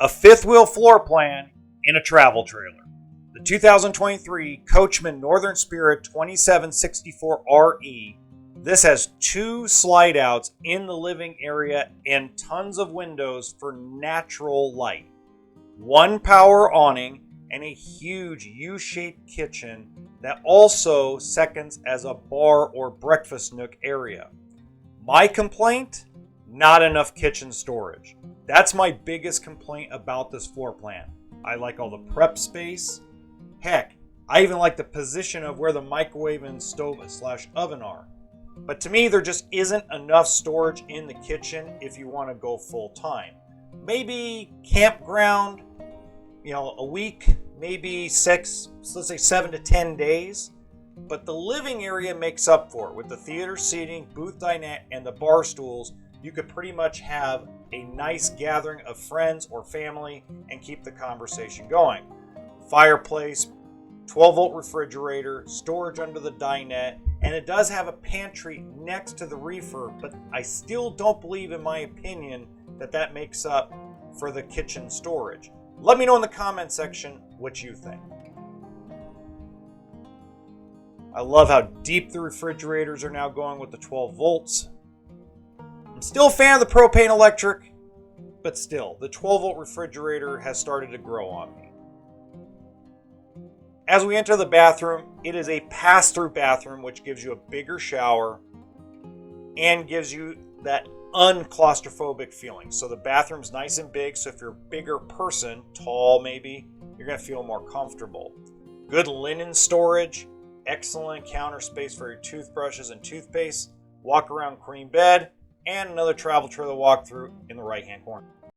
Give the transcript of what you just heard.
A fifth wheel floor plan in a travel trailer. The 2023 Coachmen Northern Spirit 2764RE. This has 2 slide outs in the living area and tons of windows for natural light. 1 power awning and a huge U-shaped kitchen that also seconds as a bar or breakfast nook area. My complaint? Not enough kitchen storage. That's my biggest complaint about this floor plan. I like all the prep space. Heck, I even like the position of where the microwave and stove / oven are. But to me, there just isn't enough storage in the kitchen if you want to go full time. Maybe campground, a week, maybe 6, let's say 7 to 10 days. But the living area makes up for it. With the theater seating, booth dinette, and the bar stools, you could pretty much have a nice gathering of friends or family and keep the conversation going. Fireplace, 12-volt refrigerator, storage under the dinette, and it does have a pantry next to the reefer, but I still don't believe, in my opinion, that makes up for the kitchen storage. Let me know in the comment section what you think. I love how deep the refrigerators are now going with the 12 volts. I'm still a fan of the propane electric, but still, the 12-volt refrigerator has started to grow on me. As we enter the bathroom, it is a pass-through bathroom, which gives you a bigger shower and gives you that unclaustrophobic feeling. So the bathroom's nice and big, so if you're a bigger person, tall maybe, you're going to feel more comfortable. Good linen storage, excellent counter space for your toothbrushes and toothpaste, walk-around queen bed, and another travel trailer walkthrough in the right-hand corner.